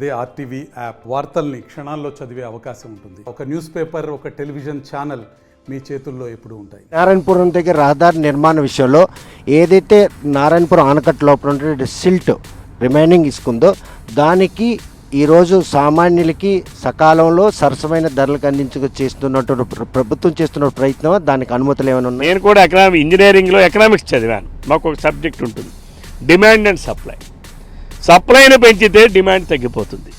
అదే RTV app వార్తల్ని క్షణాల్లో చదివే అవకాశం ఉంటుంది. ఒక న్యూస్ పేపర్, ఒక టెలివిజన్ ఛానల్ మీ చేతుల్లో ఎప్పుడూ ఉంటాయి. నారాయణపురం దగ్గర రహదారి నిర్మాణ విషయంలో ఏదైతే నారాయణపురం ఆనకట్ట లోపల ఉండే సిల్ట్ రిమైనింగ్ ఇసుకుందో దానికి ఈరోజు సామాన్యులకి సకాలంలో సరసమైన ధరలకు చేస్తున్నటువంటి ప్రభుత్వం చేస్తున్న ప్రయత్నం, దానికి అనుమతులు ఏమైనా ఉన్నాయి? నేను కూడా ఇంజనీరింగ్లో ఎకనామిక్స్ చదివాను. మాకు ఒక సబ్జెక్ట్ ఉంటుంది, డిమాండ్ అండ్ సప్లై. సప్లైని పెంచితే డిమాండ్ తగ్గిపోతుంది.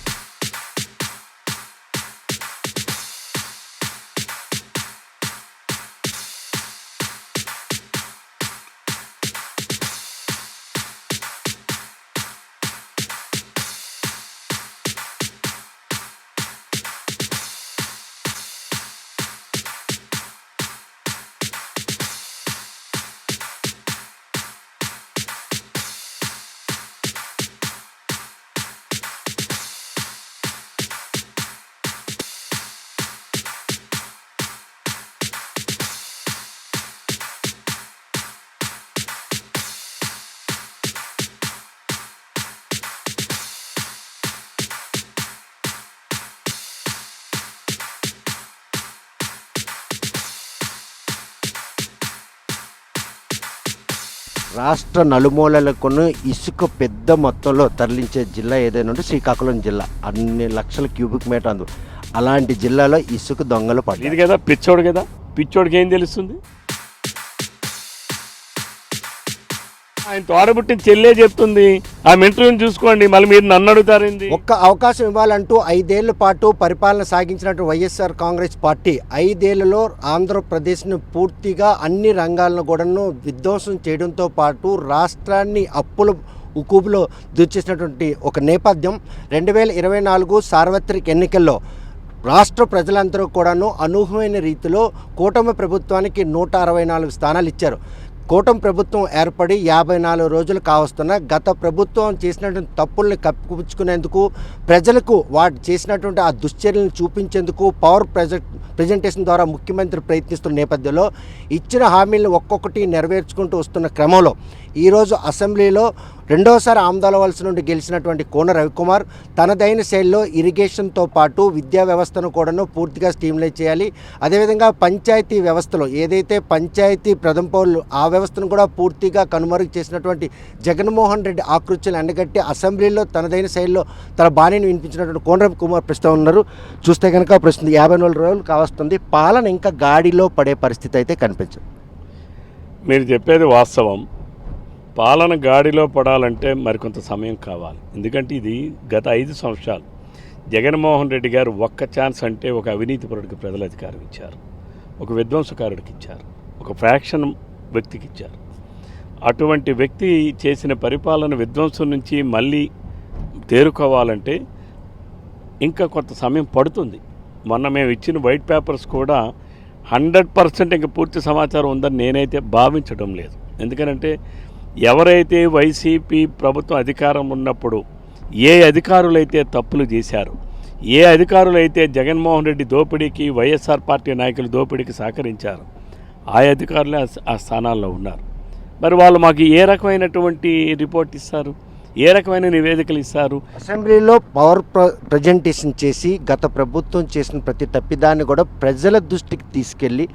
రాష్ట్ర నలుమూలలకు ఇసుక పెద్ద మొత్తంలో తరలించే జిల్లా ఏదైనా ఉంటే శ్రీకాకుళం జిల్లా. అన్ని లక్షల క్యూబిక్ మీటర్ అందు అలాంటి జిల్లాలో ఇసుక దొంగలు పడ్డారు. ఇది కదా పిచ్చోడు కదా, పిచ్చోడికి ఏం తెలుస్తుంది? ఆయన తోడబుట్టిన చెల్లే చెప్తుంది, ఆ ఇంటర్వ్యూని చూసుకోండి, మళ్ళీ మీరు నన్ను అడుగుతారేంది? ఒక్క అవకాశం ఇవ్వాలంటూ 5 ఏళ్ల పాటు పరిపాలన సాగించినట్టు వైఎస్ఆర్ కాంగ్రెస్ పార్టీ 5 ఏళ్లలో ఆంధ్రప్రదేశ్ను పూర్తిగా అన్ని రంగాలను కూడాను విధ్వంసం చేయడంతో పాటు రాష్ట్రాన్ని అప్పుల ఉక్కుబులో దూచేసినటువంటి ఒక నేపథ్యం. 2024 సార్వత్రిక ఎన్నికల్లో రాష్ట్ర ప్రజలందరూ కూడాను అనూహ్యమైన రీతిలో కూటమి ప్రభుత్వానికి 164 స్థానాలు ఇచ్చారు. కూటమి ప్రభుత్వం ఏర్పడి 54 రోజులు కావస్తున్న గత ప్రభుత్వం చేసినటువంటి తప్పుల్ని కప్పిపుచ్చుకునేందుకు, ప్రజలకు వాటి చేసినటువంటి ఆ దుశ్చర్యలను చూపించేందుకు పవర్ ప్రజెంటేషన్ ద్వారా ముఖ్యమంత్రి ప్రయత్నిస్తున్న నేపథ్యంలో ఇచ్చిన హామీలను ఒక్కొక్కటి నెరవేర్చుకుంటూ వస్తున్న క్రమంలో ఈరోజు అసెంబ్లీలో రెండోసారి ఆమదాలవలస నుండి గెలిచినటువంటి కోన రవికుమార్ తనదైన శైలిలో ఇరిగేషన్తో పాటు విద్యా వ్యవస్థను కూడాను పూర్తిగా స్ట్రీమ్లైన్ చేయాలి, అదేవిధంగా పంచాయతీ వ్యవస్థలో ఏదైతే పంచాయతీ ప్రథమ పౌరులు ఆ వ్యవస్థను కూడా పూర్తిగా కనుమరుగు చేసినటువంటి జగన్మోహన్ రెడ్డి ఆకృత్యాలు ఎండగట్టి అసెంబ్లీలో తనదైన శైలిలో తన బాణిని వినిపించినటువంటి కోన రవికుమార్ ప్రస్తుతం ఉన్నారు. చూస్తే కనుక ప్రస్తుతం 54 రోజులు కావస్తుంది, పాలన ఇంకా గాడిలో పడే పరిస్థితి అయితే కనిపించదు. మీరు చెప్పేది వాస్తవం. పాలన గాడిలో పడాలంటే మరికొంత సమయం కావాలి. ఎందుకంటే ఇది గత 5 సంవత్సరాలు జగన్మోహన్ రెడ్డి గారు ఒక్క ఛాన్స్ అంటే ఒక అవినీతిపరుడికి ప్రజల అధికారం ఇచ్చారు, ఒక విధ్వంసకారుడికి ఇచ్చారు, ఒక ఫ్రాక్షన్ వ్యక్తికి ఇచ్చారు. అటువంటి వ్యక్తి చేసిన పరిపాలన విధ్వంసం నుంచి మళ్ళీ తేరుకోవాలంటే ఇంకా కొంత సమయం పడుతుంది. మొన్న మేము ఇచ్చిన వైట్ పేపర్స్ కూడా 100% ఇంకా పూర్తి సమాచారం ఉందని నేనైతే భావించడం లేదు. ఎందుకంటే ఎవరైతే వైసీపీ ప్రభుత్వం అధికారం ఉన్నప్పుడు ఏ అధికారులైతే తప్పులు చేశారో, ఏ అధికారులైతే జగన్మోహన్ రెడ్డి దోపిడీకి, వైఎస్ఆర్ పార్టీ నాయకులు దోపిడీకి సహకరించారు, ఆ అధికారులే ఆ స్థానాల్లో ఉన్నారు. మరి వాళ్ళు మాకు ఏ రకమైనటువంటి రిపోర్ట్ ఇస్తారు, ఏ రకమైన నివేదికలు ఇస్తారు? అసెంబ్లీలో పవర్ ప్రజెంటేషన్ చేసి గత ప్రభుత్వం చేసిన ప్రతి తప్పిదాన్ని కూడా ప్రజల దృష్టికి తీసుకెళ్ళి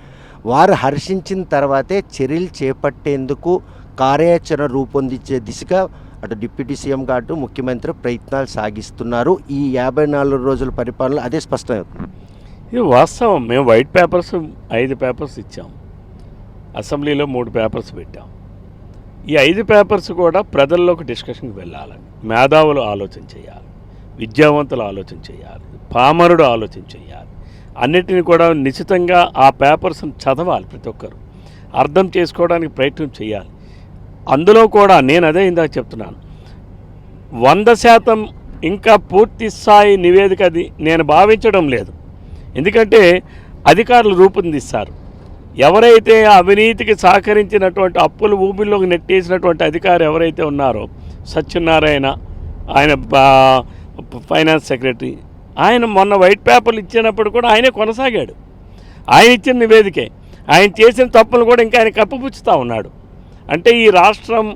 వారు హర్షించిన తర్వాతే చర్యలు చేపట్టేందుకు కార్యాచరణ రూపొందించే దిశగా అటు డిప్యూటీ సీఎం అటు ముఖ్యమంత్రి ప్రయత్నాలు సాగిస్తున్నారు. ఈ 54 రోజుల పరిపాలన అదే స్పష్టమవుతుంది. ఇది వాస్తవం. మేము వైట్ పేపర్స్ 5 పేపర్స్ ఇచ్చాం, అసెంబ్లీలో 3 పేపర్స్ పెట్టాం. ఈ 5 పేపర్స్ కూడా ప్రజల్లోకి డిస్కషన్కి వెళ్ళాలని మేధావులు ఆలోచన చేయాలి, విద్యావంతులు ఆలోచన చేయాలి, పామరుడు ఆలోచన చేయాలి. అన్నిటిని కూడా నిశ్చితంగా ఆ పేపర్స్ని చదవాలి, ప్రతి ఒక్కరు అర్థం చేసుకోవడానికి ప్రయత్నం చేయాలి. అందులో కూడా నేను అదే ఇందాక చెప్తున్నాను, 100% ఇంకా పూర్తి స్థాయి నివేదిక అది నేను భావించడం లేదు. ఎందుకంటే అధికారులు రూపొందిస్తారు. ఎవరైతే అవినీతికి సహకరించినటువంటి అప్పులు ఊబిలోకి నెట్టేసినటువంటి అధికారి ఎవరైతే ఉన్నారో, సత్యనారాయణ, ఆయన ఫైనాన్స్ సెక్రటరీ, ఆయన మొన్న వైట్ పేపర్లు ఇచ్చినప్పుడు కూడా ఆయనే కొనసాగాడు. ఆయన ఇచ్చిన నివేదికే, ఆయన చేసిన తప్పులు కూడా ఇంకా ఆయన కప్పిపుచ్చుతూ ఉన్నాడు. అంటే ఈ రాష్ట్రం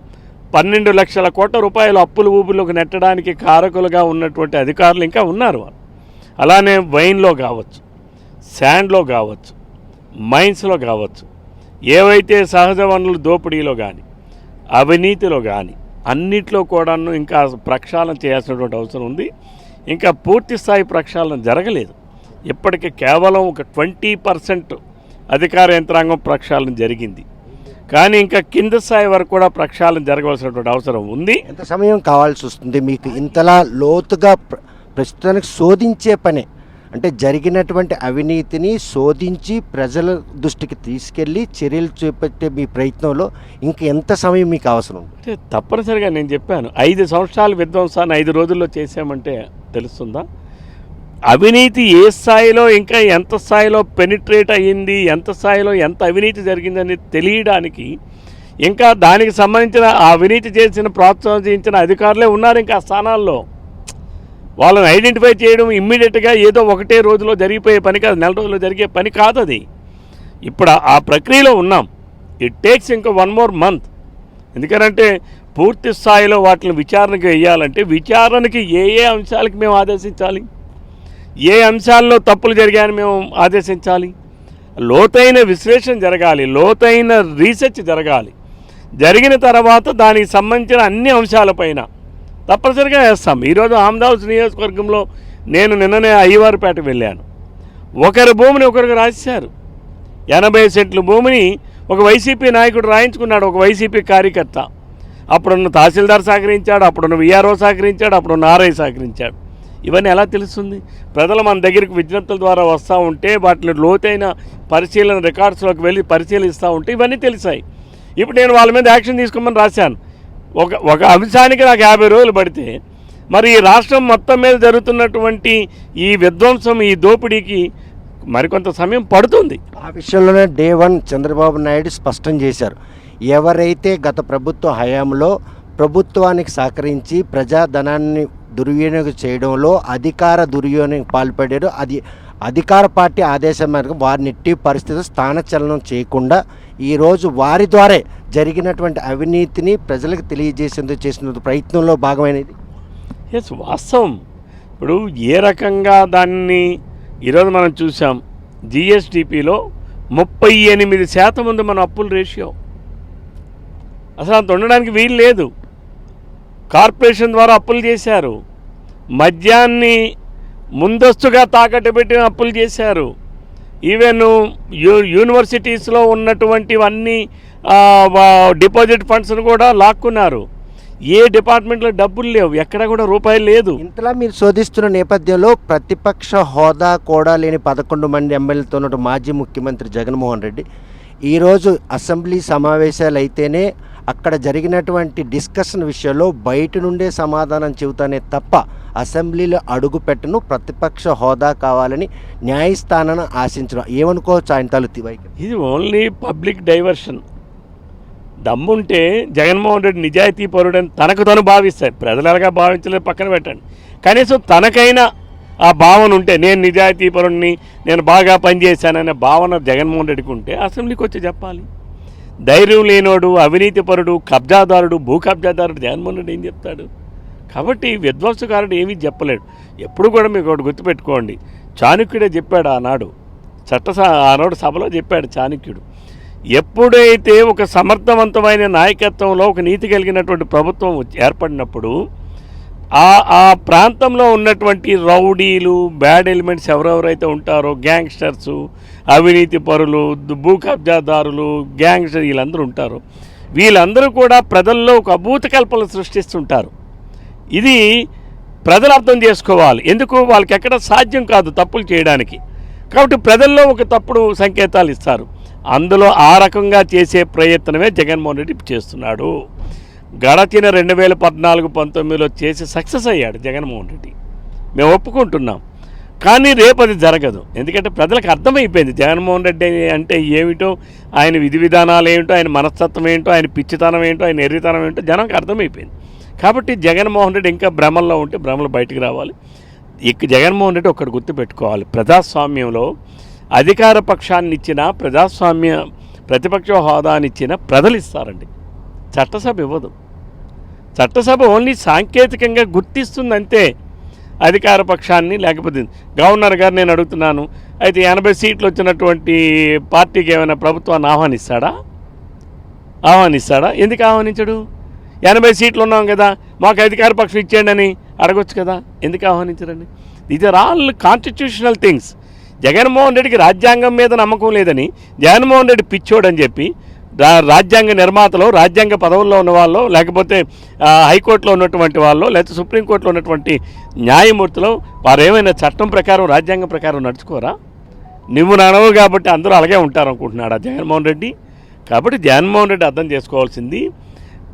12 లక్షల కోట్ల రూపాయలు అప్పులు ఊబులోకి నెట్టడానికి కారకులుగా ఉన్నటువంటి అధికారులు ఇంకా ఉన్నారు వాళ్ళు. అలానే వైన్లో కావచ్చు, శాండ్లో కావచ్చు, మైన్స్లో కావచ్చు, ఏవైతే సహజ వనరుల దోపిడీలో కానీ అవినీతిలో కానీ అన్నిట్లో కూడాను ఇంకా ప్రక్షాళన చేయాల్సినటువంటి అవసరం ఉంది. ఇంకా పూర్తి స్థాయి ప్రక్షాళన జరగలేదు. ఇప్పటికీ కేవలం ఒక 20% అధికార యంత్రాంగం ప్రక్షాళన జరిగింది. కానీ ఇంకా కింద స్థాయి వరకు కూడా ప్రక్షాళన జరగవలసినటువంటి అవసరం ఉంది. ఎంత సమయం కావాల్సి వస్తుంది మీకు ఇంతలా లోతుగా ప్రస్తుతానికి శోధించే పని? అంటే జరిగినటువంటి అవినీతిని శోధించి ప్రజల దృష్టికి తీసుకెళ్ళి చర్యలు చేపట్టే మీ ప్రయత్నంలో ఇంకా ఎంత సమయం మీకు అవసరం? అంటే తప్పనిసరిగా నేను చెప్పాను, 5 సంవత్సరాల విధ్వంసాన్ని 5 రోజుల్లో చేసామంటే తెలుస్తుందా? అవినీతి ఏ స్థాయిలో ఇంకా ఎంత స్థాయిలో పెనిట్రేట్ అయ్యింది, ఎంత స్థాయిలో ఎంత అవినీతి జరిగిందని తెలియడానికి ఇంకా దానికి సంబంధించిన ఆ అవినీతి చేసిన ప్రోత్సహించిన అధికారులే ఉన్నారు ఇంకా ఆ స్థానాల్లో. వాళ్ళని ఐడెంటిఫై చేయడం ఇమ్మీడియట్గా ఏదో ఒకటే రోజులో జరిగిపోయే పని కాదు, నెల రోజుల్లో జరిగే పని కాదు అది. ఇప్పుడు ఆ ప్రక్రియలో ఉన్నాం. ఇట్ టేక్స్ ఇంకా 1 more month. ఎందుకంటే పూర్తి స్థాయిలో వాటిని విచారణకు వేయాలంటే విచారణకి ఏ అంశాలకి మేము ఆదేశించాలి, ఏ అంశాల్లో తప్పులు జరిగాయని మేము ఆదేశించాలి, లోతైన విశ్లేషణ జరగాలి, లోతైన రీసెర్చ్ జరగాలి. జరిగిన తర్వాత దానికి సంబంధించిన అన్ని అంశాలపైన తప్పనిసరిగా వేస్తాం. ఈరోజు ఆమదావుస్ నియోజకవర్గంలో నేను నిన్ననే అయ్యవారిపేట వెళ్ళాను. ఒకరి భూమిని ఒకరికి రాశారు. 80 సెంట్ల భూమిని ఒక వైసీపీ నాయకుడు రాయించుకున్నాడు, ఒక వైసీపీ కార్యకర్త. అప్పుడున్న తహసీల్దార్ సహకరించాడు, అప్పుడున్న విఆర్ఓ సహకరించాడు, అప్పుడున్న ఆర్ఐ సహకరించాడు. ఇవన్నీ ఎలా తెలుస్తుంది? ప్రజలు మన దగ్గరికి విజ్ఞప్తుల ద్వారా వస్తూ ఉంటే వాటిని లోతైన పరిశీలన రికార్డ్స్లోకి వెళ్ళి పరిశీలిస్తూ ఉంటే ఇవన్నీ తెలిసాయి. ఇప్పుడు నేను వాళ్ళ మీద యాక్షన్ తీసుకోమని రాశాను. ఒక అంశానికి నాకు 50 రోజులు పడితే మరి ఈ రాష్ట్రం మొత్తం మీద జరుగుతున్నటువంటి ఈ విధ్వంసం, ఈ దోపిడీకి మరికొంత సమయం పడుతుంది. ఆ విషయంలోనే డే 1 చంద్రబాబు నాయుడు స్పష్టం చేశారు, ఎవరైతే గత ప్రభుత్వ హయాంలో ప్రభుత్వానికి సహకరించి ప్రజాధనాన్ని దుర్వినియోగం చేయడంలో అధికార దుర్వినియోగం పాల్పడారో అది అధికార పార్టీ ఆదేశం మేరకు వారిని ఎట్టి పరిస్థితుల్లో స్థానచలనం చేయకుండా ఈరోజు వారి ద్వారా జరిగినటువంటి అవినీతిని ప్రజలకు తెలియజేసేందుకు చేసిన ప్రయత్నంలో భాగమైనది. ఎస్, వాస్తవం. ఇప్పుడు ఏ రకంగా దాన్ని ఈరోజు మనం చూసాం, జిఎస్డిపిలో 38% ఉంది మన అప్పుల రేషియో. అసలు అంత ఉండడానికి వీలు లేదు. కార్పొరేషన్ ద్వారా అప్పులు చేశారు, మద్యాన్ని ముందస్తుగా తాకట్టు పెట్టిన అప్పులు చేశారు. ఈవెన్ యూనివర్సిటీస్లో ఉన్నటువంటివన్నీ డిపాజిట్ ఫండ్స్ను కూడా లాక్కున్నారు. ఏ డిపార్ట్మెంట్లో డబ్బులు లేవు, ఎక్కడ కూడా రూపాయలు లేదు. ఇంతలా మీరు శోధిస్తున్న నేపథ్యంలో ప్రతిపక్ష హోదా కూడా లేని 11 మంది ఎమ్మెల్యేలతో ఉన్న మాజీ ముఖ్యమంత్రి జగన్మోహన్ రెడ్డి ఈరోజు అసెంబ్లీ సమావేశాలు అయితేనే అక్కడ జరిగినటువంటి డిస్కషన్ విషయంలో బయట నుండే సమాధానం చెబుతానే తప్ప అసెంబ్లీలో అడుగు పెట్టను, ప్రతిపక్ష హోదా కావాలని న్యాయస్థానాన్ని ఆశించడం ఏమనుకోవచ్చు ఆయన తలెత్తి వైఖరి? ఇది ఓన్లీ పబ్లిక్ డైవర్షన్. దమ్ముంటే జగన్మోహన్ రెడ్డి నిజాయితీ పరుడని తనకు తను భావిస్తాడు. ప్రజలు ఎలాగా భావించలేదు పక్కన పెట్టండి. కనీసం తనకైనా ఆ భావన ఉంటే, నేను నిజాయితీ పరుడిని, నేను బాగా పనిచేశాననే భావన జగన్మోహన్ రెడ్డికి ఉంటే అసెంబ్లీకి వచ్చి చెప్పాలి. ధైర్యం లేనోడు, అవినీతిపరుడు, కబ్జాదారుడు, భూ కబ్జాదారుడు జగన్మోహన్ రెడ్డి ఏం చెప్తాడు? కాబట్టి విధ్వంసకారుడు ఏమీ చెప్పలేడు. ఎప్పుడు కూడా మీకు ఒకటి గుర్తుపెట్టుకోండి, చాణక్యుడే చెప్పాడు ఆనాడు, ఆనాడు సభలో చెప్పాడు చాణక్యుడు, ఎప్పుడైతే ఒక సమర్థవంతమైన నాయకత్వంలో ఒక నీతి కలిగినటువంటి ప్రభుత్వం ఏర్పడినప్పుడు ఆ ప్రాంతంలో ఉన్నటువంటి రౌడీలు, బ్యాడ్ ఎలిమెంట్స్ ఎవరెవరైతే ఉంటారో, గ్యాంగ్స్టర్సు, అవినీతి పరులు, భూ కబ్జాదారులు, గ్యాంగ్స్టర్ వీళ్ళందరూ ఉంటారు. వీళ్ళందరూ కూడా ప్రజల్లో ఒక అభూత కల్పన సృష్టిస్తుంటారు. ఇది ప్రజలు అర్థం చేసుకోవాలి. ఎందుకు? వాళ్ళకి ఎక్కడ సాధ్యం కాదు తప్పులు చేయడానికి. కాబట్టి ప్రజల్లో ఒక తప్పుడు సంకేతాలు ఇస్తారు. అందులో ఆ రకంగా చేసే ప్రయత్నమే జగన్మోహన్ రెడ్డి చేస్తున్నాడు. గడచిన 2014-19లో చేసి సక్సెస్ అయ్యాడు జగన్మోహన్ రెడ్డి, మేము ఒప్పుకుంటున్నాం. కానీ రేపు అది జరగదు. ఎందుకంటే ప్రజలకు అర్థమైపోయింది జగన్మోహన్ రెడ్డి అంటే ఏమిటో, ఆయన విధి విధానాలు ఏమిటో, ఆయన మనస్తత్వం ఏంటో, ఆయన పిచ్చితనం ఏంటో, ఆయన ఎర్రితనం ఏంటో జనానికి అర్థమైపోయింది. కాబట్టి జగన్మోహన్ రెడ్డి ఇంకా భ్రమల్లో ఉంటే భ్రమలు బయటకు రావాలి. జగన్మోహన్ రెడ్డి ఒక్కటి గుర్తుపెట్టుకోవాలి, ప్రజాస్వామ్యంలో అధికార పక్షాన్ని ఇచ్చిన, ప్రతిపక్ష హోదానిచ్చిన ప్రజలు ఇస్తారండి, చట్టసభ ఇవ్వదు. చట్టసభ ఓన్లీ సాంకేతికంగా గుర్తిస్తుంది అంతే అధికార పక్షాన్ని. లేకపోతే గవర్నర్ గారు నేను అడుగుతున్నాను, అయితే 80 సీట్లు వచ్చినటువంటి పార్టీకి ఏమైనా ప్రభుత్వాన్ని ఆహ్వానిస్తాడా? ఎందుకు ఆహ్వానించడు? 80 సీట్లు ఉన్నాం కదా, మాకు అధికార పక్షం ఇచ్చేయండి అని అడగొచ్చు కదా, ఎందుకు ఆహ్వానించరండి? These are all constitutional things. Jaganmohan రెడ్డికి రాజ్యాంగం మీద నమ్మకం లేదని, జగన్మోహన్ రెడ్డి పిచ్చోడని చెప్పి రాజ్యాంగ నిర్మాతలో, రాజ్యాంగ పదవుల్లో ఉన్న వాళ్ళు, లేకపోతే హైకోర్టులో ఉన్నటువంటి వాళ్ళు, లేకపోతే సుప్రీంకోర్టులో ఉన్నటువంటి న్యాయమూర్తులు వారు ఏమైనా చట్టం ప్రకారం, రాజ్యాంగం ప్రకారం నడుచుకోరా? నువ్వు నడవు కాబట్టి అందరూ అలాగే ఉంటారు అనుకుంటున్నాడా జగన్మోహన్ రెడ్డి? కాబట్టి జగన్మోహన్ రెడ్డి అర్థం చేసుకోవాల్సింది,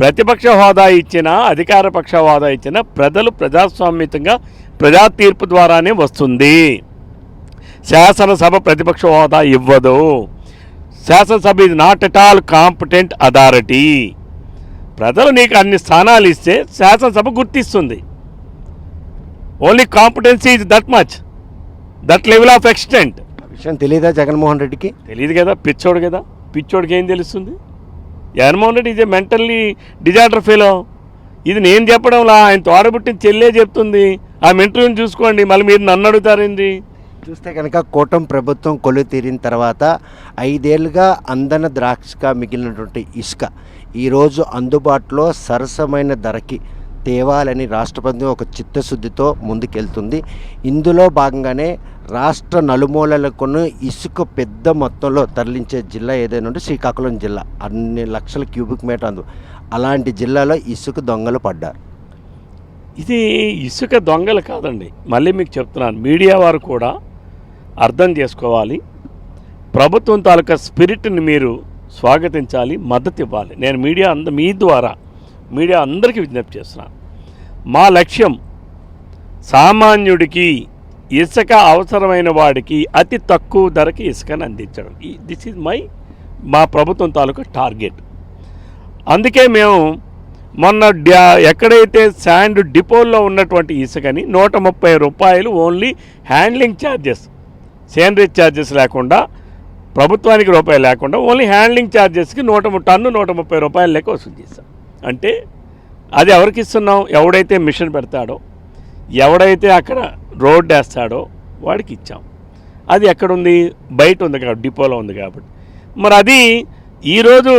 ప్రతిపక్ష హోదా ఇచ్చినా అధికార పక్ష హోదా ఇచ్చినా ప్రజలు ప్రజాస్వామ్యంగా ప్రజా తీర్పు ద్వారానే వస్తుంది. శాసనసభ ప్రతిపక్ష హోదా ఇవ్వదు. శాసనసభ is not at all competent authority. ప్రజలు నీకు అన్ని స్థానాలు ఇస్తే శాసనసభ గుర్తిస్తుంది. Only competency is that much, that level of extent. విషయం తెలియదా జగన్మోహన్ రెడ్డికి? తెలియదు కదా, పిచ్చోడు కదా. పిచ్చోడికి ఏం తెలుస్తుంది? జగన్మోహన్ రెడ్డి ఇదే మెంటల్లీ డిజార్డర్ ఫెలో. ఇది నేను చెప్పడంలా, ఆయన తోడబుట్టిన చెల్లే చెప్తుంది. ఆ ఇంటర్వ్యూని చూసుకోండి, మళ్ళీ మీరు నన్ను అడుగుతారేంది? చూస్తే కనుక కూటమి ప్రభుత్వం కొలు తీరిన తర్వాత 5 ఏళ్ళుగా అందన ద్రాక్షగా మిగిలినటువంటి ఇసుక ఈరోజు అందుబాటులో సరసమైన ధరకి తేవాలని రాష్ట్ర ప్రభుత్వం ఒక చిత్తశుద్ధితో ముందుకెళ్తుంది. ఇందులో భాగంగానే రాష్ట్ర నలుమూలలకు ఇసుక పెద్ద మొత్తంలో తరలించే జిల్లా ఏదైనా ఉంటే శ్రీకాకుళం జిల్లా. అన్ని లక్షల క్యూబిక్ మీటర్ అలాంటి జిల్లాలో ఇసుక దొంగలు పడ్డారు. ఇది ఇసుక దొంగలు కాదండి, మళ్ళీ మీకు చెప్తున్నాను. మీడియా వారు కూడా అర్థం చేసుకోవాలి. ప్రభుత్వం తాలూకా స్పిరిట్ని మీరు స్వాగతించాలి, మద్దతు ఇవ్వాలి. నేను మీ ద్వారా మీడియా అందరికీ విజ్ఞప్తి చేస్తున్నాను. మా లక్ష్యం సామాన్యుడికి ఇసుక అవసరమైన వాడికి అతి తక్కువ ధరకి ఇసుకని అందించడం. దిస్ ఈజ్ మా ప్రభుత్వం తాలూకా టార్గెట్. అందుకే మేము మొన్న ఎక్కడైతే శాండ్ డిపోల్లో ఉన్నటువంటి ఇసుకని 130 రూపాయలు ఓన్లీ హ్యాండ్లింగ్ ఛార్జెస్, సేంద్రీయ ఛార్జెస్ లేకుండా, ప్రభుత్వానికి రూపాయలు లేకుండా ఓన్లీ హ్యాండ్లింగ్ ఛార్జెస్కి టన్ను 130 రూపాయలు లెక్క వసూలు చేస్తాం. అంటే అది ఎవరికి ఇస్తున్నాం? ఎవడైతే మిషన్ పెడతాడో, ఎవడైతే అక్కడ రోడ్ వేస్తాడో వాడికి ఇచ్చాం. అది ఎక్కడుంది? బయట ఉంది కాబట్టి, డిపోలో ఉంది కాబట్టి. మరి అది ఈరోజు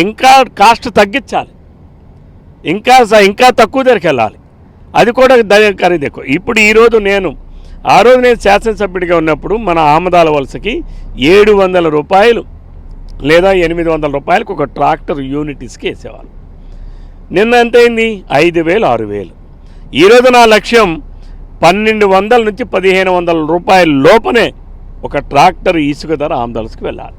ఇంకా కాస్ట్ తగ్గించాలి, ఇంకా తక్కువ ధరకి వెళ్ళాలి. అది కూడా ఖరీదు ఎక్కువ. ఇప్పుడు ఈరోజు ఆ రోజు నేను శాసనసభ్యుడిగా ఉన్నప్పుడు మన ఆమదాల వలసకి 700 రూపాయలు లేదా 800 రూపాయలకు ఒక ట్రాక్టర్ యూనిట్ ఇసుక వేసేవాళ్ళు. నిన్న ఎంత అయింది? 5,000, 6,000. ఈరోజు నా లక్ష్యం 1,200 నుంచి 1,500 రూపాయల లోపనే ఒక ట్రాక్టర్ ఇసుక ధర ఆమదాలకి వెళ్ళాలి.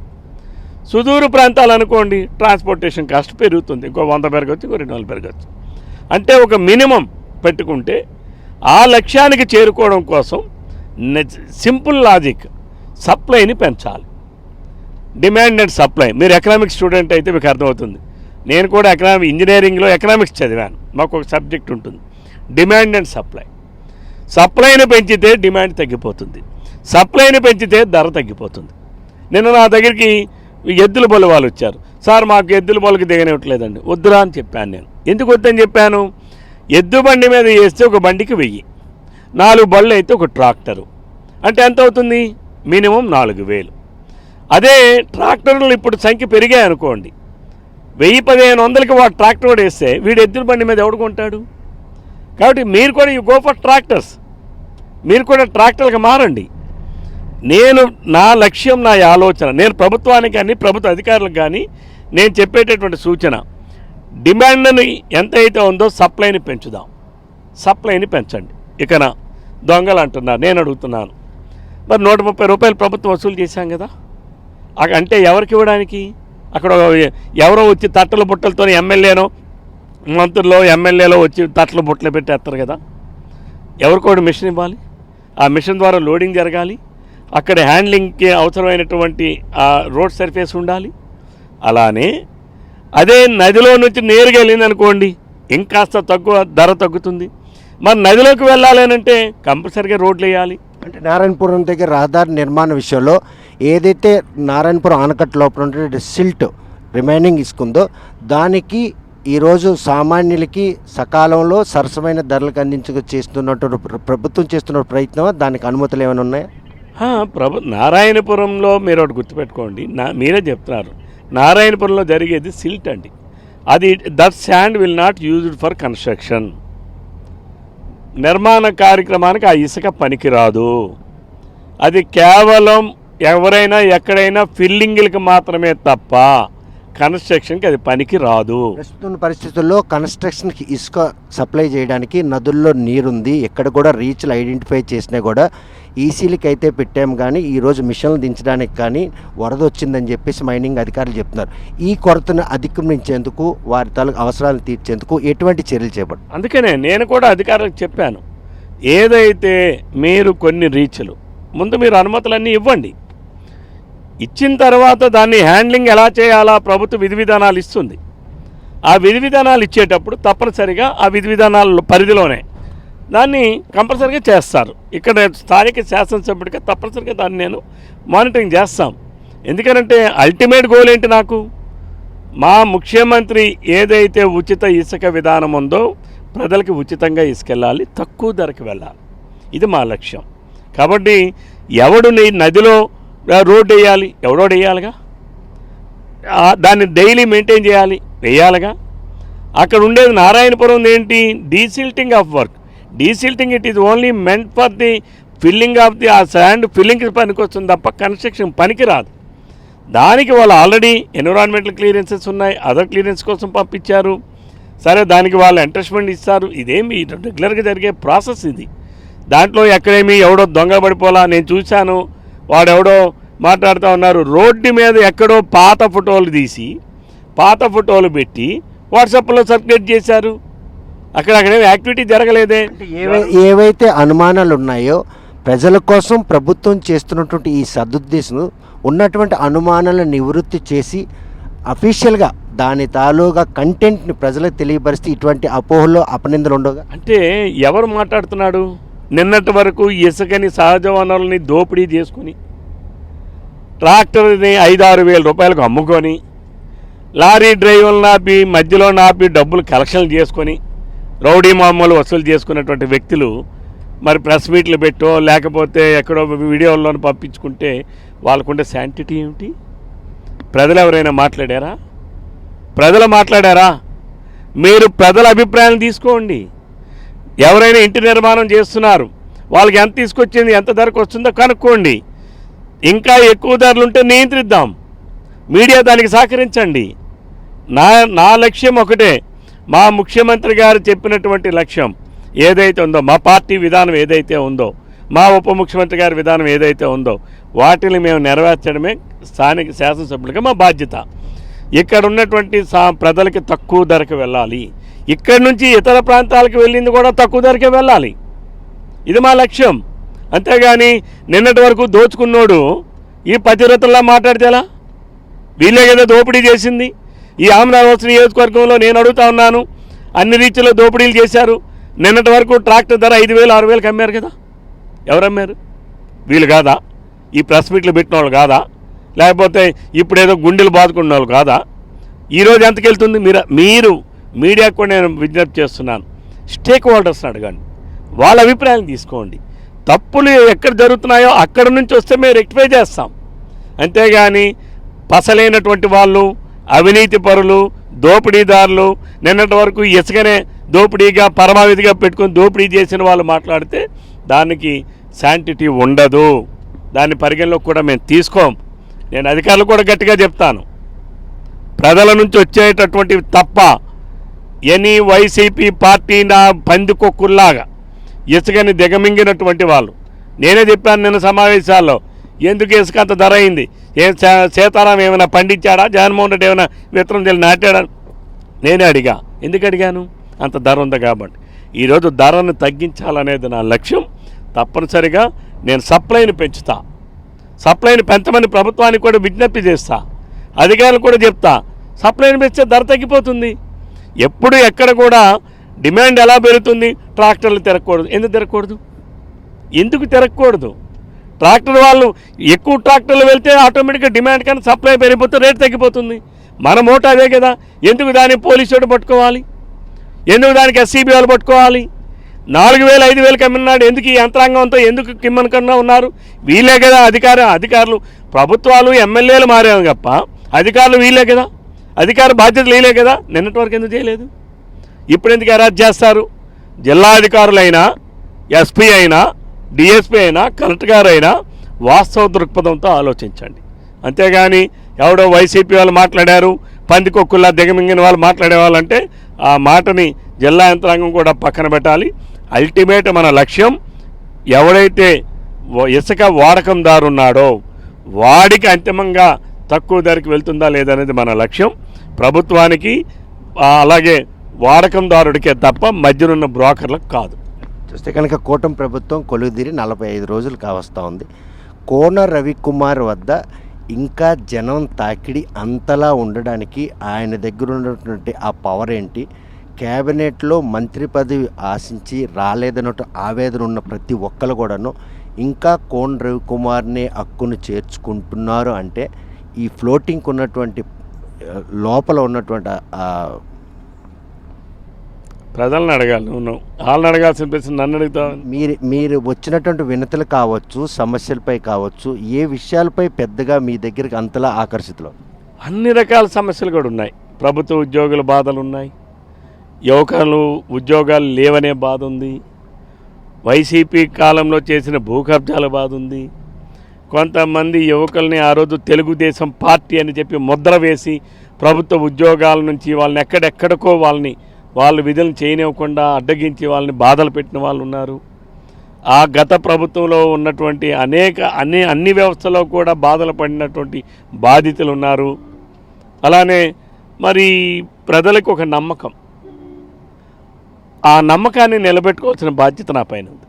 సుదూర ప్రాంతాలు అనుకోండి, ట్రాన్స్పోర్టేషన్ కాస్ట్ పెరుగుతుంది, ఇంకో 100 పెరగచ్చు, ఇంకో 200 పెరగచ్చు. అంటే ఒక మినిమం పెట్టుకుంటే ఆ లక్ష్యానికి చేరుకోవడం కోసం సింపుల్ లాజిక్, సప్లైని పెంచాలి. Demand and supply. మీరు ఎకనామిక్స్ స్టూడెంట్ అయితే మీకు అర్థమవుతుంది. నేను కూడా ఇంజనీరింగ్లో ఎకనామిక్స్ చదివాను. మాకు ఒక సబ్జెక్ట్ ఉంటుంది, డిమాండ్ అండ్ సప్లై. సప్లైని పెంచితే డిమాండ్ తగ్గిపోతుంది, సప్లైని పెంచితే ధర తగ్గిపోతుంది. నిన్న నా దగ్గరికి ఎద్దుల బళ్ళు వాళ్ళు వచ్చారు. సార్ మాకు ఎద్దుల బళ్ళకి దిగనివ్వట్లేదండి. వద్దురా అని చెప్పాను నేను. ఎందుకు వద్దని చెప్పాను? ఎద్దు బండి మీద వేస్తే ఒక బండికి 1000, 4 బళ్ళు అయితే ఒక ట్రాక్టరు, అంటే ఎంత అవుతుంది? మినిమం 4,000. అదే ట్రాక్టర్లు ఇప్పుడు సంఖ్య పెరిగాయి అనుకోండి, 1,000-1,500కి వాడు ట్రాక్టర్ కూడా వేస్తే వీడు ఎద్దుల బండి మీద ఎవడు కొంటాడు? కాబట్టి మీరు కూడా యూ గో ఫర్ ట్రాక్టర్స్, మీరు కూడా ట్రాక్టర్లకు మారండి. నా లక్ష్యం, నా ఆలోచన, నేను ప్రభుత్వానికి కానీ ప్రభుత్వ అధికారులకు కానీ నేను చెప్పేటటువంటి సూచన, డిమాండ్ని ఎంత అయితే ఉందో సప్లైని పెంచుదాం, సప్లైని పెంచండి. ఇకనా దొంగలు అంటున్నారు, నేను అడుగుతున్నాను, మరి 130 రూపాయలు ప్రభుత్వం వసూలు చేశాం కదా, అంటే ఎవరికి ఇవ్వడానికి? అక్కడ ఎవరో వచ్చి తట్టల బుట్టలతో ఎమ్మెల్యేనో మంత్రుల్లో ఎమ్మెల్యేలో వచ్చి తట్టల బుట్టలు పెట్టేస్తారు కదా, ఎవరికోటి మిషన్ ఇవ్వాలి, ఆ మిషన్ ద్వారా లోడింగ్ జరగాలి, అక్కడ హ్యాండ్లింగ్కి అవసరమైనటువంటి రోడ్ సర్ఫేస్ ఉండాలి. అలానే అదే నదిలో నుంచి నేరుగా వెళ్ళింది అనుకోండి, ఇంకాస్త ధర తగ్గుతుంది. మరి నదిలోకి వెళ్ళాలనంటే కంపల్సరీగా రోడ్లు వేయాలి. అంటే నారాయణపురం దగ్గర రహదారి నిర్మాణ విషయంలో ఏదైతే నారాయణపురం ఆనకట్ట లోపల ఉండే సిల్ట్ రిమైనింగ్ ఇసుకుందో దానికి ఈరోజు సామాన్యులకి సకాలంలో సరసమైన ధరలకు చేస్తున్నటువంటి ప్రభుత్వం చేస్తున్న ప్రయత్నం, దానికి అనుమతులు ఏమైనా ఉన్నాయా? నారాయణపురంలో మీరు ఒకటి గుర్తుపెట్టుకోండి, మీరే చెప్తున్నారు, నారాయణపురంలో జరిగేది సిల్ట్ అండి. అది that sand will not used for construction. నిర్మాణ కార్యక్రమానికి ఆ ఇసుక పనికిరాదు. అది కేవలం ఎవరైనా ఎక్కడైనా ఫిల్లింగ్లకి మాత్రమే తప్ప కన్స్ట్రక్షన్కి అది పనికి రాదు. ప్రస్తుత పరిస్థితుల్లో కన్స్ట్రక్షన్కి ఇసుక సప్లై చేయడానికి నదుల్లో నీరుంది, ఎక్కడ కూడా రీచ్లు ఐడెంటిఫై చేసినా కూడా ఈసీలకి అయితే పెట్టాము, కానీ ఈరోజు మిషన్లు దించడానికి కానీ వరద వచ్చిందని చెప్పేసి మైనింగ్ అధికారులు చెప్తున్నారు. ఈ కొరతను అధిగమించేందుకు, వారి తాలూకు అవసరాలను తీర్చేందుకు ఎటువంటి చర్యలు చేపట్టారు? అందుకనే నేను కూడా అధికారులకు చెప్పాను, ఏదైతే మీరు కొన్ని రీచ్లు ముందు మీరు అనుమతులన్నీ ఇవ్వండి, ఇచ్చిన తర్వాత దాన్ని హ్యాండ్లింగ్ ఎలా చేయాలా ప్రభుత్వ విధి విధానాలు ఇస్తుంది. ఆ విధి విధానాలు ఇచ్చేటప్పుడు తప్పనిసరిగా ఆ విధి విధానాల పరిధిలోనే దాన్ని కంపల్సరీగా చేస్తారు. ఇక్కడ స్థానిక శాసనసభ్యుడిగా తప్పనిసరిగా దాన్ని నేను మానిటరింగ్ చేస్తాం. ఎందుకంటే అల్టిమేట్ గోల్ ఏంటి, నాకు మా ముఖ్యమంత్రి ఏదైతే ఉచిత ఇసుక విధానం ఉందో ప్రజలకి ఉచితంగా ఇసుకెళ్ళాలి, తక్కువ ధరకు వెళ్ళాలి, ఇది మా లక్ష్యం. కాబట్టి ఎవడు నదిలో రోడ్డు వేయాలి, ఎవడోడు వేయాలిగా, దాన్ని డైలీ మెయింటైన్ చేయాలి, వేయాలిగా. అక్కడ ఉండేది నారాయణపురం ఏంటి, desilting of work. Desilting it is only meant for the filling of the ఆ శాండ్ ఫిల్లింగ్కి పనికి వస్తుంది తప్ప కన్స్ట్రక్షన్ పనికి రాదు. దానికి వాళ్ళు ఆల్రెడీ ఎన్విరాన్మెంటల్ క్లియరెన్సెస్ ఉన్నాయి, అదర్ క్లియరెన్స్ కోసం పంపించారు. సరే, దానికి వాళ్ళు ఎంట్రెస్ట్మెంట్ ఇస్తారు. ఇదేమి రెగ్యులర్గా జరిగే ప్రాసెస్ ఇది. దాంట్లో ఎక్కడేమి ఎవడో దొంగ పడిపోలా. నేను చూశాను, వాడెవడో మాట్లాడుతూ ఉన్నారు, రోడ్డు మీద ఎక్కడో పాత ఫోటోలు తీసి పాత ఫోటోలు పెట్టి వాట్సాప్లో సర్క్యులేట్ చేశారు. అక్కడేమి యాక్టివిటీ జరగలేదే. ఏవైతే అనుమానాలు ఉన్నాయో ప్రజల కోసం ప్రభుత్వం చేస్తున్నటువంటి ఈ సదుద్దేశం ఉన్నటువంటి అనుమానాలను నివృత్తి చేసి అఫీషియల్గా దాని తాలూగా కంటెంట్ని ప్రజలకు తెలియపరిస్తే ఇటువంటి అపోహలు అపనిందలు ఉండవుగా. అంటే ఎవరు మాట్లాడుతున్నాడు? నిన్నటి వరకు ఇసుకని సహజ వనరులని దోపిడీ చేసుకుని ట్రాక్టర్ని 5-6 వేల రూపాయలకు అమ్ముకొని లారీ డ్రైవర్లు నాపి మధ్యలో నాపి డబ్బులు కలెక్షన్లు చేసుకొని రౌడీ మామూలు వసూలు చేసుకున్నటువంటి వ్యక్తులు మరి ప్రెస్ మీట్లు పెట్టో లేకపోతే ఎక్కడో వీడియోలను పంపించుకుంటే వాళ్ళకుండే శాంటిటీ ఏమిటి? ప్రజలు ఎవరైనా మాట్లాడారా? ప్రజలు మాట్లాడారా? మీరు ప్రజల అభిప్రాయాలు తీసుకోండి. ఎవరైనా ఇంటి నిర్మాణం చేస్తున్నారు, వాళ్ళకి ఎంత తీసుకొచ్చింది, ఎంత ధరకు వస్తుందో కనుక్కోండి. ఇంకా ఎక్కువ ధరలు ఉంటే నియంత్రిద్దాం, మీడియా దానికి సహకరించండి. నా లక్ష్యం ఒకటే, మా ముఖ్యమంత్రి గారు చెప్పినటువంటి లక్ష్యం ఏదైతే ఉందో, మా పార్టీ విధానం ఏదైతే ఉందో, మా ఉప ముఖ్యమంత్రి గారి విధానం ఏదైతే ఉందో వాటిని మేము నెరవేర్చడమే స్థానిక శాసనసభ్యులుగా మా బాధ్యత. ఇక్కడ ఉన్నటువంటి ప్రజలకి తక్కువ ధరకు వెళ్ళాలి, ఇక్కడి నుంచి ఇతర ప్రాంతాలకు వెళ్ళింది కూడా తక్కువ ధరకే వెళ్ళాలి, ఇది మా లక్ష్యం. అంతేగాని నిన్నటి వరకు దోచుకున్నోడు ఈ పతివ్రతల్లా మాట్లాడితే ఎలా? వీళ్ళే కదా దోపిడీ చేసింది. ఈ ఆమదావలసిన నియోజకవర్గంలో నేను అడుగుతా ఉన్నాను, అన్ని రీచ్లో దోపిడీలు చేశారు. నిన్నటి వరకు ట్రాక్టర్ ధర 5,000-6,000కి అమ్మారు కదా, ఎవరు అమ్మారు? వీళ్ళు కాదా? ఈ ప్రెస్ మీట్లు పెట్టిన వాళ్ళు కాదా? లేకపోతే ఇప్పుడేదో గుండెలు బాదుకున్న వాళ్ళు కాదా? ఈరోజు ఎంతకు వెళ్తుంది? మీరు మీడియాకు కూడా నేను విజ్ఞప్తి చేస్తున్నాను, స్టేక్ హోల్డర్స్ని అడగండి, వాళ్ళ అభిప్రాయాలు తీసుకోండి. తప్పులు ఎక్కడ జరుగుతున్నాయో అక్కడ నుంచి వస్తే మేము రెక్టిఫై చేస్తాం. అంతేగాని పసలైనటువంటి వాళ్ళు, అవినీతి పరులు, దోపిడీదారులు, నిన్నటి వరకు ఇసుకనే దోపిడీగా పరమావధిగా పెట్టుకొని దోపిడీ చేసిన వాళ్ళు మాట్లాడితే దానికి శాంటిటీ ఉండదు, దాన్ని పరిగణలోకి కూడా మేము తీసుకోం. నేను అధికారులు కూడా గట్టిగా చెప్తాను, ప్రజల నుంచి వచ్చేటటువంటివి తప్ప ఎనీ వైసీపీ పార్టీ నా పందికొక్కుల్లాగా ఇసుకని దిగమింగినటువంటి వాళ్ళు. నేనే చెప్పాను నిన్న సమావేశాల్లో, ఎందుకు ఇసుక అంత ధర అయింది, సీతారాం ఏమైనా పండించాడా, జగన్మోహన్ రెడ్డి ఏమైనా విత్తనం తెలి నాటాడా? నేనే అడిగా. ఎందుకు అడిగాను? అంత ధర ఉంది కాబట్టి. ఈరోజు ధరను తగ్గించాలనేది నా లక్ష్యం. తప్పనిసరిగా నేను సప్లైని పెంచుతా, సప్లైని పెంచమని ప్రభుత్వానికి కూడా విజ్ఞప్తి చేస్తా, అధికారులు కూడా చెప్తా. సప్లైని పెంచితే ధర తగ్గిపోతుంది. ఎప్పుడు ఎక్కడ కూడా డిమాండ్ ఎలా పెరుగుతుంది? ట్రాక్టర్లు తిరగకూడదు. ఎందుకు తిరగకూడదు? ఎందుకు తిరగకూడదు? ట్రాక్టర్ వాళ్ళు ఎక్కువ ట్రాక్టర్లు వెళ్తే ఆటోమేటిక్గా డిమాండ్ కానీ సప్లై పెరిగిపోతే రేట్ తగ్గిపోతుంది. మన మోటో అదే కదా. ఎందుకు దాన్ని పోలీసు వాడు పట్టుకోవాలి, ఎందుకు దానికి ఎస్సీబీ వాళ్ళు పట్టుకోవాలి? 4,000 5,000 కమ్మినాడు ఎందుకు ఈ యంత్రాంగంతో ఎందుకు కిమ్మనకన్నా ఉన్నారు? వీళ్ళే కదా అధికారులు, ప్రభుత్వాలు ఎమ్మెల్యేలు మారాము తప్ప అధికారులు వీళ్ళే కదా, అధికార బాధ్యతలు వీళ్ళే కదా. నిన్నటి వరకు ఎందుకు చేయలేదు? ఇప్పుడు ఎందుకు అరెస్ట్ చేస్తారు? జిల్లా అధికారులైనా, ఎస్పీ అయినా, డిఎస్పీ అయినా, కలెక్టర్ గారు అయినా వాస్తవ దృక్పథంతో ఆలోచించండి. అంతేగాని ఎవడో వైసీపీ వాళ్ళు మాట్లాడారు, పందికొక్కుల్లా దిగమింగిన వాళ్ళు మాట్లాడే వాళ్ళంటే ఆ మాటని జిల్లా యంత్రాంగం కూడా పక్కన పెట్టాలి. అల్టిమేట్ మన లక్ష్యం ఎవడైతే ఇసుక వాడకందారు ఉన్నాడో వాడికి అంతిమంగా తక్కువ ధరకి వెళ్తుందా లేదనేది మన లక్ష్యం. ప్రభుత్వానికి అలాగే వాడకందారుడికే తప్ప మధ్యనున్న బ్రోకర్లకు కాదు. చూస్తే కనుక కూటమి ప్రభుత్వం కొలువుదీరి 45 రోజులు కావస్తూ ఉంది. కోన రవికుమార్ వద్ద ఇంకా జనం తాకిడి అంతలా ఉండడానికి ఆయన దగ్గర ఉన్నటువంటి ఆ పవర్ ఏంటి? క్యాబినెట్లో మంత్రి పదవి ఆశించి రాలేదన్నట్టు ఆవేదన ఉన్న ప్రతి ఒక్కరు కూడాను ఇంకా కోన రవికుమార్నే హక్కును చేర్చుకుంటున్నారు అంటే ఈ ఫ్లోటింగ్కి ఉన్నటువంటి లోపల ఉన్నటువంటి ప్రజలను అడగాలి. నువ్వు వాళ్ళని అడగాల్సిన ప్రశ్న నన్ను అడుగుతావు. మీరు వచ్చినటువంటి వినతులు కావచ్చు, సమస్యలపై కావచ్చు, ఏ విషయాలపై పెద్దగా మీ దగ్గరికి అంతలా ఆకర్షితులు? అన్ని రకాల సమస్యలు కూడా ఉన్నాయి. ప్రభుత్వ ఉద్యోగుల బాధలు ఉన్నాయి, యువకులు ఉద్యోగాలు లేవనే బాధ ఉంది, వైసీపీ కాలంలో చేసిన భూ కబ్జాల బాధ ఉంది, కొంతమంది యువకుల్ని ఆ రోజు తెలుగుదేశం పార్టీ అని చెప్పి ముద్ర వేసి ప్రభుత్వ ఉద్యోగాల నుంచి వాళ్ళని ఎక్కడెక్కడికో వాళ్ళు విధులను చేయనివ్వకుండా అడ్డగించి వాళ్ళని బాధలు పెట్టిన వాళ్ళు ఉన్నారు. ఆ గత ప్రభుత్వంలో ఉన్నటువంటి అన్ని వ్యవస్థలో కూడా బాధలు పడినటువంటి బాధితులు ఉన్నారు. అలానే మరి ప్రజలకు ఒక నమ్మకం, ఆ నమ్మకాన్ని నిలబెట్టుకోవాల్సిన బాధ్యత నా పైన ఉంది.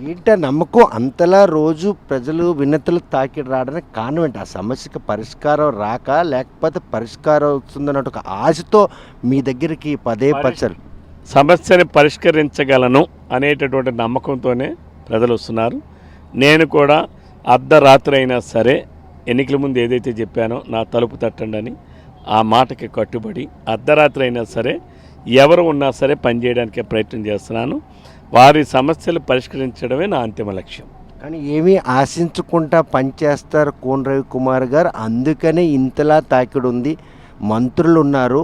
ఏంట నమ్మకం అంతలా రోజు ప్రజలు వినతులు తాకిడి రావడానికి కారణం ఏంటి? ఆ సమస్యకి పరిష్కారం రాక, లేకపోతే పరిష్కారం వస్తుందన్నట్టు ఒక ఆశతో మీ దగ్గరికి పదే పచ్చరు సమస్యని పరిష్కరించగలను అనేటటువంటి నమ్మకంతోనే ప్రజలు వస్తున్నారు. నేను కూడా అర్ధరాత్రి అయినా సరే ఎన్నికల ముందు ఏదైతే చెప్పానో నా తలుపు తట్టండి అని ఆ మాటకి కట్టుబడి అర్ధరాత్రి అయినా సరే ఎవరు ఉన్నా సరే పనిచేయడానికి ప్రయత్నం చేస్తున్నాను. వారి సమస్యలు పరిష్కరించడమే నా అంతిమ లక్ష్యం. కానీ ఏమీ ఆశించకుండా పనిచేస్తారు కోన రవికుమార్ గారు, అందుకనే ఇంతలా తాకిడి ఉంది. మంత్రులు ఉన్నారు,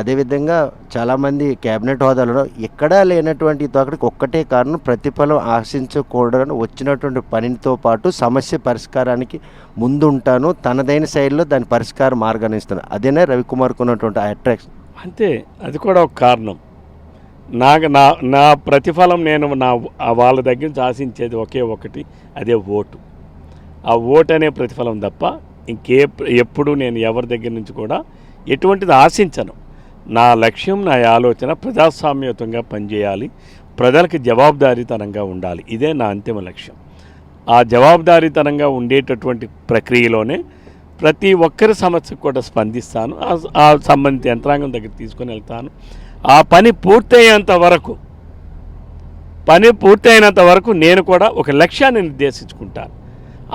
అదేవిధంగా చాలామంది క్యాబినెట్ హోదాలలో ఎక్కడా లేనటువంటి తాకిడికి ఒక్కటే కారణం, ప్రతిఫలం ఆశించకూడదని వచ్చినటువంటి పనితో పాటు సమస్య పరిష్కారానికి ముందుంటాను, తనదైన శైలిలో దాని పరిష్కార మార్గాన్ని ఇస్తాను. అదేనే రవికుమార్కు ఉన్నటువంటి అట్రాక్షన్. అంతే, అది కూడా ఒక కారణం. నా ప్రతిఫలం నేను వాళ్ళ దగ్గర నుంచి ఆశించేది ఒకే ఒకటి, అదే ఓటు. ఆ ఓటు అనే ప్రతిఫలం తప్ప ఎప్పుడు నేను ఎవరి దగ్గర నుంచి కూడా ఎటువంటిది ఆశించను. నా లక్ష్యం, నా ఆలోచన ప్రజాస్వామ్యయుతంగా పనిచేయాలి, ప్రజలకు జవాబుదారీతనంగా ఉండాలి. ఇదే నా అంతిమ లక్ష్యం. ఆ జవాబుదారీతనంగా ఉండేటటువంటి ప్రక్రియలోనే ప్రతి ఒక్కరి సమస్యకు కూడా స్పందిస్తాను. ఆ సంబంధిత యంత్రాంగం దగ్గర తీసుకొని వెళ్తాను. ఆ పని పూర్తయ్యేంత వరకు నేను కూడా ఒక లక్ష్యాన్ని నిర్దేశించుకుంటాను.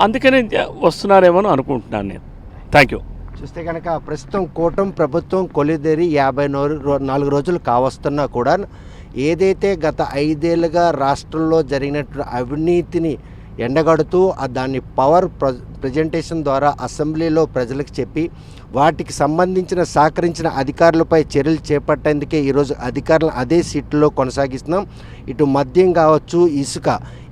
అందుకని వస్తున్నారేమో అనుకుంటున్నాను నేను. Thank you. చూస్తే కనుక ప్రస్తుతం కూటమి ప్రభుత్వం కొలిదేరి 54 రోజులు కావస్తున్నా కూడా ఏదైతే గత 5 ఏళ్ళుగా రాష్ట్రంలో జరిగినటువంటి అవినీతిని ఎండగడుతూ దాన్ని పవర్ ప్రజెంటేషన్ ద్వారా అసెంబ్లీలో ప్రజలకు చెప్పి వాటికి సంబంధించిన సహకరించిన అధికారులపై చర్యలు చేపట్టేందుకే ఈరోజు అధికారులను అదే సీట్లో కొనసాగిస్తున్నాం. ఇటు మద్యం కావచ్చు, ఇసుక,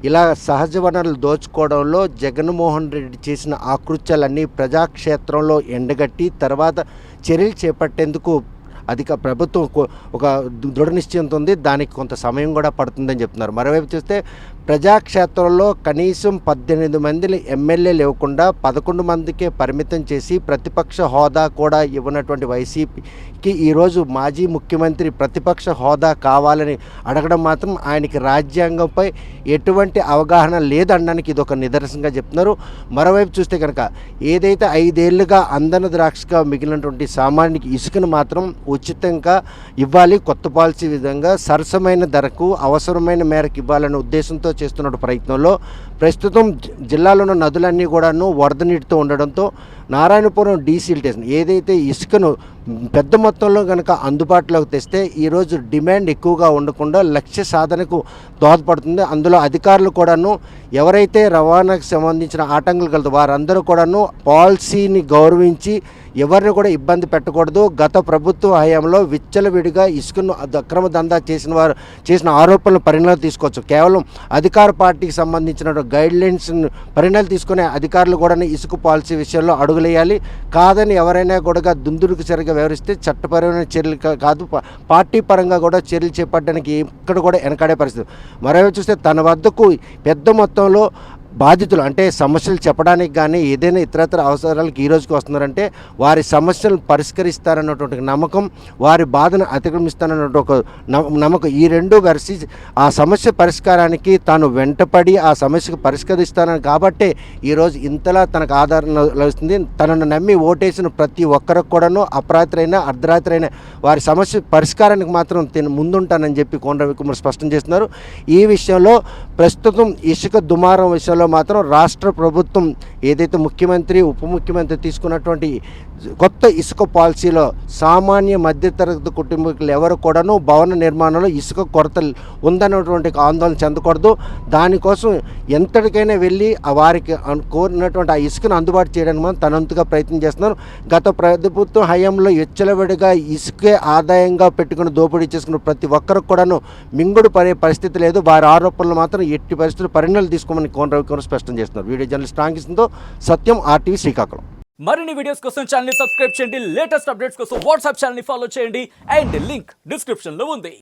ఇలా సహజ వనరులు దోచుకోవడంలో జగన్మోహన్ రెడ్డి చేసిన ఆకృత్యాలన్నీ ప్రజాక్షేత్రంలో ఎండగట్టి తర్వాత చర్యలు చేపట్టేందుకు ప్రభుత్వం ఒక దృఢ నిశ్చయంతో ఉంది. దానికి కొంత సమయం కూడా పడుతుందని చెప్తున్నారు. మరోవైపు చూస్తే ప్రజాక్షేత్రంలో కనీసం 18 మందిని ఎమ్మెల్యేలు ఇవ్వకుండా 11 మందికే పరిమితం చేసి ప్రతిపక్ష హోదా కూడా ఇవ్వనటువంటి వైసీపీకి ఈరోజు మాజీ ముఖ్యమంత్రి ప్రతిపక్ష హోదా కావాలని అడగడం మాత్రం ఆయనకి రాజ్యాంగంపై ఎటువంటి అవగాహన లేదనడానికి ఇది ఒక నిదర్శనంగా చెప్తున్నారు. మరోవైపు చూస్తే కనుక ఏదైతే 5 ఏళ్లుగా అందన ద్రాక్షగా మిగిలినటువంటి సామాన్యునికి ఇసుకను మాత్రం ఉచితంగా ఇవ్వాలి, కొత్త పాలసీ విధంగా సరసమైన ధరకు అవసరమైన మేరకు ఇవ్వాలనే ఉద్దేశంతో చేస్తున్న ప్రయత్నంలో ప్రస్తుతం జిల్లాలో ఉన్న నదులన్నీ కూడాను వరద నీటితో ఉండడంతో నారాయణపురం డీసిల్టేషన్ ఏదైతే ఇసుకను పెద్ద మొత్తంలో కనుక అందుబాటులోకి తెస్తే ఈరోజు డిమాండ్ ఎక్కువగా ఉండకుండా లక్ష్య సాధనకు దోహదపడుతుంది. అందులో అధికారులు కూడాను ఎవరైతే రవాణాకు సంబంధించిన ఆటంకులు కలదు వారందరూ కూడాను పాలసీని గౌరవించి ఎవరిని కూడా ఇబ్బంది పెట్టకూడదు. గత ప్రభుత్వ హయాంలో విచ్చలవిడిగా ఇసుకను అక్రమ దందా చేసిన ఆరోపణలు పరిణామాలు తీసుకోవచ్చు. కేవలం అధికార పార్టీకి సంబంధించిన గైడ్లైన్స్ పరిణామాలు తీసుకునే అధికారులు కూడా ఇసుక పాలసీ విషయంలో అడుగులేయాలి. కాదని ఎవరైనా కూడా దుందుడుకు సరిగా వ్యవహరిస్తే చట్టపరమైన చర్యలు కాదు పార్టీ పరంగా కూడా చర్యలు చేపట్టడానికి ఇక్కడ కూడా వెనకాడే పరిస్థితి. మరోవైపు చూస్తే తన వద్దకు పెద్ద మొత్తంలో బాధితులు అంటే సమస్యలు చెప్పడానికి కానీ ఏదైనా ఇతరత్ర అవసరాలకు ఈ రోజుకి వస్తున్నారంటే వారి సమస్యలను పరిష్కరిస్తారన్నటువంటి నమ్మకం, వారి బాధను అతిక్రమిస్తారన్నటువంటి ఒక నమ్మకం, ఈ రెండు వెర్సి ఆ సమస్య పరిష్కారానికి తాను వెంటపడి ఆ సమస్యకు పరిష్కరిస్తానని కాబట్టే ఈరోజు ఇంతలా తనకు ఆదరణ లభిస్తుంది. తనను నమ్మి ఓటేసిన ప్రతి ఒక్కరికి కూడాను అపరాత్రి అయినా అర్ధరాత్రి అయినా వారి సమస్య పరిష్కారానికి మాత్రం ముందుంటానని చెప్పి కోన రవికుమార్ స్పష్టం చేస్తున్నారు. ఈ విషయంలో ప్రస్తుతం ఇసుక దుమారం విషయంలో మాత్రం రాష్ట్ర ప్రభుత్వం ఏదైతే ముఖ్యమంత్రి ఉప ముఖ్యమంత్రి తీసుకున్నటువంటి కొత్త ఇసుక పాలసీలో సామాన్య మధ్యతరగతి కుటుంబీకులు ఎవరు కూడాను భవన నిర్మాణంలో ఇసుక కొరత ఉందన్నటువంటి ఆందోళన చెందకూడదు. దానికోసం ఎంతటికైనా వెళ్ళి వారికి కోరినటువంటి ఆ ఇసుకను అందుబాటు చేయడానికి మనం తనంతగా ప్రయత్నం చేస్తున్నారు. గత ప్రభుత్వం హయాంలో విచ్చలవిడిగా ఇసుకే ఆదాయంగా పెట్టుకుని దోపిడీ చేసుకున్న ప్రతి ఒక్కరికి కూడాను మింగుడు పడే పరిస్థితి లేదు. వారి ఆరోపణలు మాత్రం ఎట్టి పరిస్థితులు పరిణామాలు తీసుకోమని కోన రవికుమార్ స్పష్టం చేస్తున్నారు. వీడియో జర్నలిస్ట్ రాంకిస్తో సత్యం, RTV శ్రీకాకుళం. మరిన్ని వీడియోస్ కోసం ఛానల్ ని సబ్స్క్రైబ్ చేయండి. లేటెస్ట్ అప్డేట్స్ కోసం వాట్సాప్ ఛానల్ ని ఫాలో చేయండి. అండ్ లింక్ డిస్క్రిప్షన్ లో ఉంది.